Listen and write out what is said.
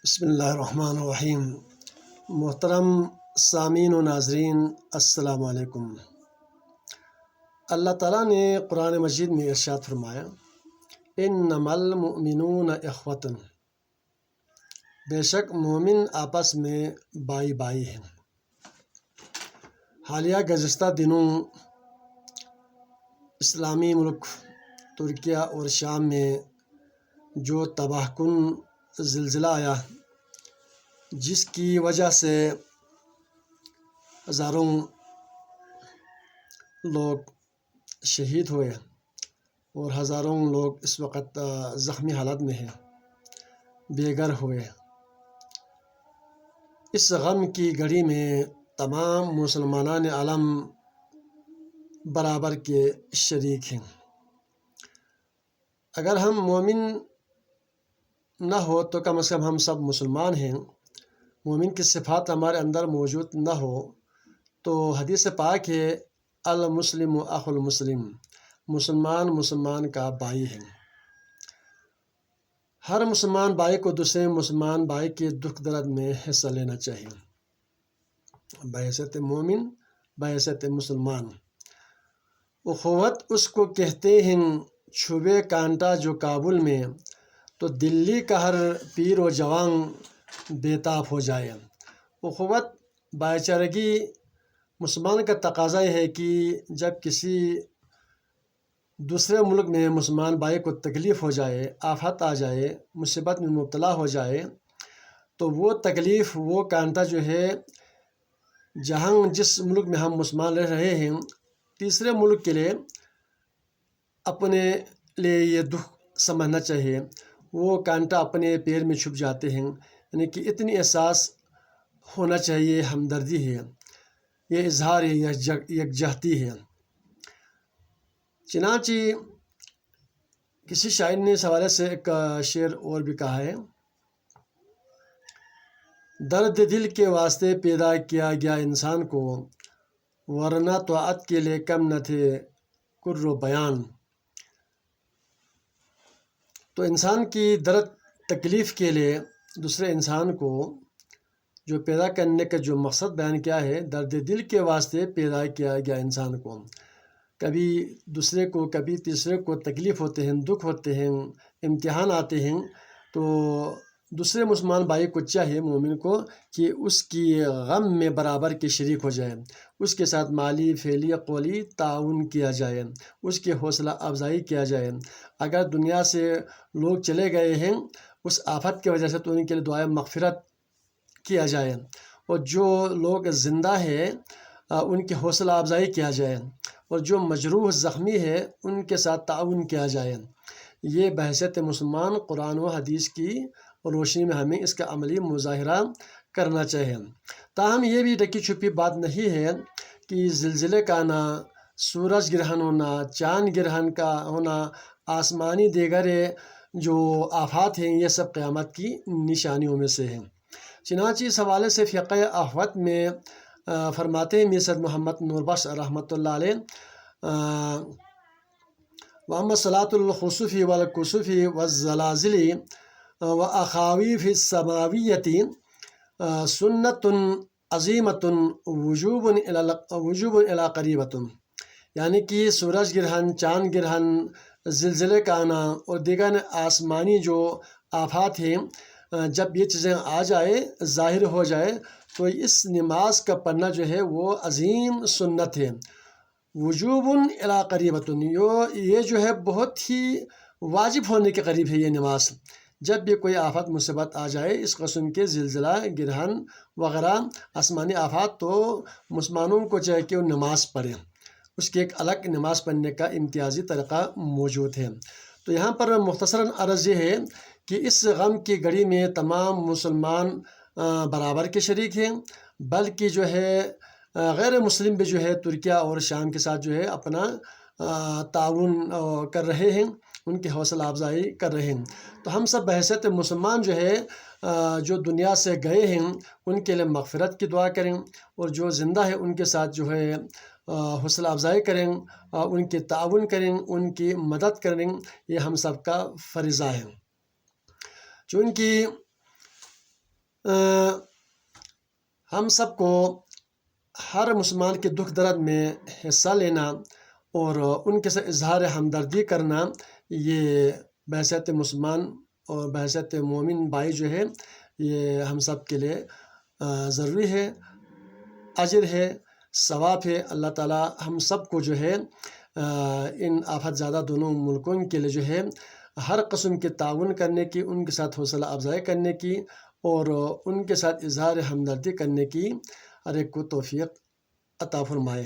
بسم اللہ الرحمن الرحیم۔ محترم سامعین و ناظرین، السلام علیکم۔ اللہ تعالیٰ نے قرآن مجید میں ارشاد فرمایا، انما المؤمنون اخوۃ، بے شک مومن آپس میں بائی بائی ہیں۔ حالیہ گزشتہ دنوں اسلامی ملک ترکیہ اور شام میں جو تباہ کن زلزلہ آیا، جس کی وجہ سے ہزاروں لوگ شہید ہوئے اور ہزاروں لوگ اس وقت زخمی حالت میں ہیں، بے گھر ہوئے۔ اس غم کی گھڑی میں تمام مسلمانان عالم برابر کے شریک ہیں۔ اگر ہم مومن نہ ہو تو کم از کم ہم سب مسلمان ہیں۔ مومن کی صفات ہمارے اندر موجود نہ ہو تو حدیث پاک ہے، المسلم اخو المسلم، مسلمان مسلمان کا بھائی ہے۔ ہر مسلمان بھائی کو دوسرے مسلمان بھائی کے دکھ درد میں حصہ لینا چاہیے، بحیثیت مومن، بحیثیت مسلمان۔ اخوت اس کو کہتے ہیں، چھوے کانٹا جو کابل میں، تو دلی کا ہر پیر و جوان بے تاب ہو جائے۔ اخوت، بھائی چارگی مسلمان کا تقاضا ہے کہ جب کسی دوسرے ملک میں مسلمان بھائی کو تکلیف ہو جائے، آفت آ جائے، مصیبت میں مبتلا ہو جائے، تو وہ تکلیف، وہ کانٹا جو ہے، جہاں جس ملک میں ہم مسلمان رہ رہے ہیں، تیسرے ملک کے لیے اپنے لیے یہ دکھ سمجھنا چاہیے۔ وہ کانٹا اپنے پیر میں چھپ جاتے ہیں، یعنی کہ اتنی احساس ہونا چاہیے، ہمدردی ہے، یہ اظہار ہے، یکجہتی ہے۔ چنانچہ کسی شاعر نے اس حوالے سے ایک شعر اور بھی کہا ہے، درد دل کے واسطے پیدا کیا گیا انسان کو، ورنہ طاعت کے لیے کم نہ تھے کر و بیان۔ تو انسان کی درد تکلیف کے لیے دوسرے انسان کو جو پیدا کرنے کا جو مقصد بیان کیا ہے، درد دل کے واسطے پیدا کیا گیا انسان کو۔ کبھی دوسرے کو، کبھی تیسرے کو تکلیف ہوتے ہیں، دکھ ہوتے ہیں، امتحان آتے ہیں، تو دوسرے مسلمان بھائی کو چاہیے، مومن کو، کہ اس کی غم میں برابر کے شریک ہو جائے، اس کے ساتھ مالی، فعلی، قولی تعاون کیا جائے، اس کی حوصلہ افزائی کیا جائے۔ اگر دنیا سے لوگ چلے گئے ہیں اس آفت کی وجہ سے تو ان کے لیے دعائے مغفرت کیا جائے، اور جو لوگ زندہ ہیں ان کی حوصلہ افزائی کیا جائے، اور جو مجروح زخمی ہے ان کے ساتھ تعاون کیا جائے۔ یہ بحیثیت مسلمان قرآن و حدیث کی روشنی میں ہمیں اس کا عملی مظاہرہ کرنا چاہیے۔ تاہم یہ بھی ڈکی چھپی بات نہیں ہے کہ زلزلے کا آنا، سورج گرہن ہونا، چاند گرہن کا ہونا، آسمانی دیگر جو آفات ہیں، یہ سب قیامت کی نشانیوں میں سے ہیں۔ چنانچہ اس حوالے سے فقہ احوت میں فرماتے ہیں میر سید محمد نور بخش رحمۃ اللہ علیہ، وَأَمَّا صَلَاةُ الْخُسُوفِ وَالْكُسُوفِ وَالزَّلَازِلِ وَأَخَاوِيفِ السَّمَاوِيَّةِ سُنَّةٌ عَظِیمَةٌ وُجُوبٌ إِلیٰ قَریبَةٌ، یعنی کہ سورج گرہن، چاند گرہن، زلزلے کا آنا اور دیگر آسمانی جو آفات ہیں، جب یہ چیزیں آ جائے، ظاہر ہو جائے، تو اس نماز کا پڑھنا جو ہے وہ عظیم سنت ہے۔ وجوب الی قریبۃ، یہ جو ہے بہت ہی واجب ہونے کے قریب ہے یہ نماز۔ جب بھی کوئی آفت مصیبت آ جائے، اس قسم کے زلزلہ، گرہن وغیرہ آسمانی آفات، تو مسلمانوں کو چاہیے کہ وہ نماز پڑھیں، اس کی ایک الگ نماز پڑھنے کا امتیازی طریقہ موجود ہے۔ تو یہاں پر مختصراً عرض یہ ہے کہ اس غم کی گھڑی میں تمام مسلمان برابر کے شریک ہیں، بلکہ جو ہے غیر مسلم بھی جو ہے ترکیہ اور شام کے ساتھ جو ہے اپنا تعاون کر رہے ہیں، ان کی حوصلہ افزائی کر رہے ہیں۔ تو ہم سب بحیثیت مسلمان جو ہے جو دنیا سے گئے ہیں ان کے لیے مغفرت کی دعا کریں، اور جو زندہ ہیں ان کے ساتھ جو ہے حوصلہ افزائی کریں، ان کی تعاون کریں، ان کی مدد کریں، یہ ہم سب کا فریضہ ہے۔ چونکہ ہم سب کو ہر مسلمان کے دکھ درد میں حصہ لینا اور ان کے ساتھ اظہار ہمدردی کرنا، یہ بحیثیت مسلمان اور بحیثیت مومن بھائی جو ہے یہ ہم سب کے لیے ضروری ہے، اجر ہے، ثواب ہے۔ اللہ تعالیٰ ہم سب کو جو ہے ان آفت زیادہ دونوں ملکوں کے لیے جو ہے ہر قسم کے تعاون کرنے کی، ان کے ساتھ حوصلہ افزائی کرنے کی اور ان کے ساتھ اظہار ہمدردی کرنے کی ہر ایک کو توفیق عطا فرمائے۔